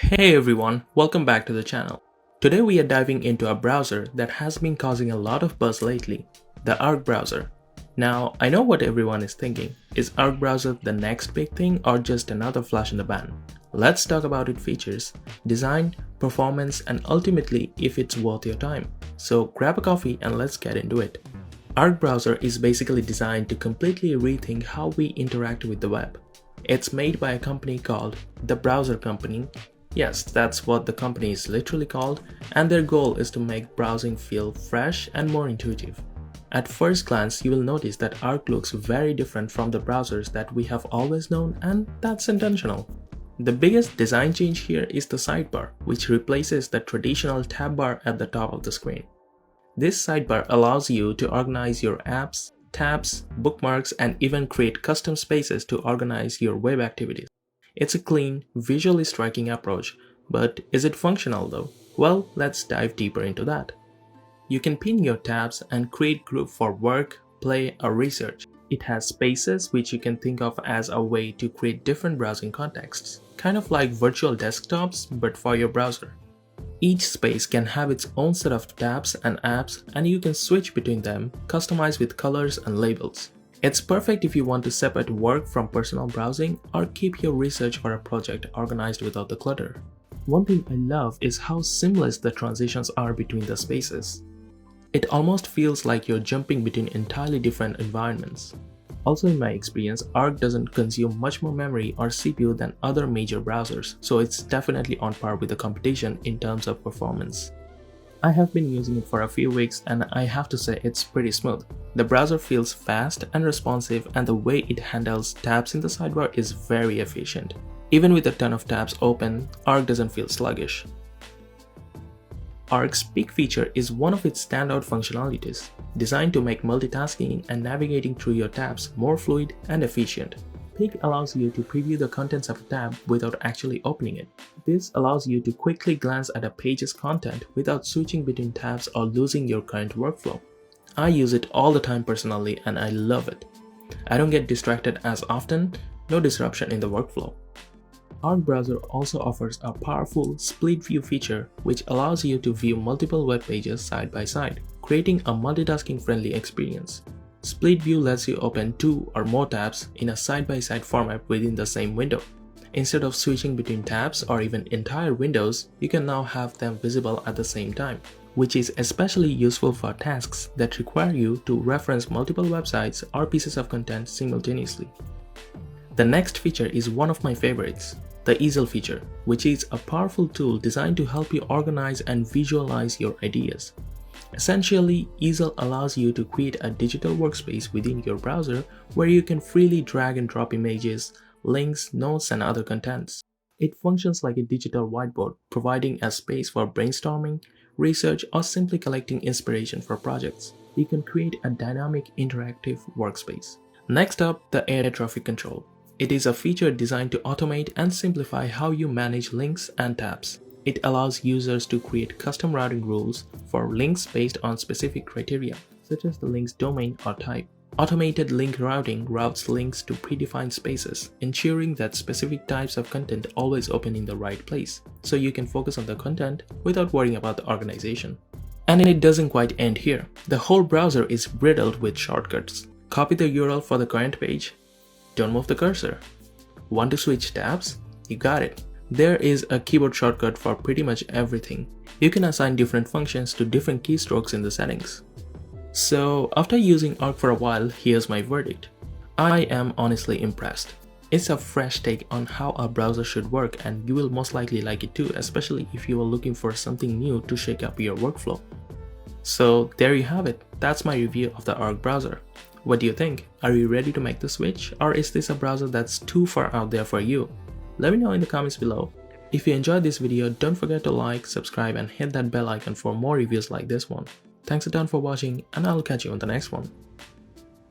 Hey everyone, welcome back to the channel. Today we are diving into a browser that has been causing a lot of buzz lately, the Arc browser. Now, I know what everyone is thinking. Is Arc browser the next big thing or just another flash in the pan? Let's talk about its features, design, performance, and ultimately if it's worth your time. So grab a coffee and let's get into it. Arc browser is basically designed to completely rethink how we interact with the web. It's made by a company called The Browser Company. Yes, that's what the company is literally called, and their goal is to make browsing feel fresh and more intuitive. At first glance, you will notice that Arc looks very different from the browsers that we have always known, and that's intentional. The biggest design change here is the sidebar, which replaces the traditional tab bar at the top of the screen. This sidebar allows you to organize your apps, tabs, bookmarks, and even create custom spaces to organize your web activities. It's a clean, visually striking approach, but is it functional though? Well, let's dive deeper into that. You can pin your tabs and create groups for work, play, or research. It has spaces which you can think of as a way to create different browsing contexts, kind of like virtual desktops but for your browser. Each space can have its own set of tabs and apps, and you can switch between them, customize with colors and labels. It's perfect if you want to separate work from personal browsing or keep your research for a project organized without the clutter. One thing I love is how seamless the transitions are between the spaces. It almost feels like you're jumping between entirely different environments. Also, in my experience, Arc doesn't consume much more memory or CPU than other major browsers, so it's definitely on par with the competition in terms of performance. I have been using it for a few weeks and I have to say it's pretty smooth. The browser feels fast and responsive, and the way it handles tabs in the sidebar is very efficient. Even with a ton of tabs open, Arc doesn't feel sluggish. Arc's Peek feature is one of its standout functionalities, designed to make multitasking and navigating through your tabs more fluid and efficient. Peek allows you to preview the contents of a tab without actually opening it. This allows you to quickly glance at a page's content without switching between tabs or losing your current workflow. I use it all the time personally and I love it. I don't get distracted as often, no disruption in the workflow. Arc browser also offers a powerful split view feature which allows you to view multiple web pages side by side, creating a multitasking friendly experience. Split view lets you open two or more tabs in a side-by-side format within the same window. Instead of switching between tabs or even entire windows, you can now have them visible at the same time, which is especially useful for tasks that require you to reference multiple websites or pieces of content simultaneously. The next feature is one of my favorites, the Easel feature, which is a powerful tool designed to help you organize and visualize your ideas. Essentially, Easel allows you to create a digital workspace within your browser where you can freely drag and drop images, links, notes, and other contents. It functions like a digital whiteboard, providing a space for brainstorming, research, or simply collecting inspiration for projects. You can create a dynamic, interactive workspace. Next up, the Area Traffic Control. It is a feature designed to automate and simplify how you manage links and tabs. It allows users to create custom routing rules for links based on specific criteria, such as the link's domain or type. Automated link routing routes links to predefined spaces, ensuring that specific types of content always open in the right place, so you can focus on the content without worrying about the organization. And it doesn't quite end here. The whole browser is riddled with shortcuts. Copy the URL for the current page. Don't move the cursor. Want to switch tabs? You got it. There is a keyboard shortcut for pretty much everything. You can assign different functions to different keystrokes in the settings. So after using Arc for a while, here's my verdict. I am honestly impressed. It's a fresh take on how a browser should work, and you will most likely like it too, especially if you are looking for something new to shake up your workflow. So there you have it. That's my review of the Arc browser. What do you think? Are you ready to make the switch, or is this a browser that's too far out there for you? Let me know in the comments below. If you enjoyed this video, don't forget to like, subscribe, and hit that bell icon for more reviews like this one. Thanks a ton for watching, and I'll catch you on the next one.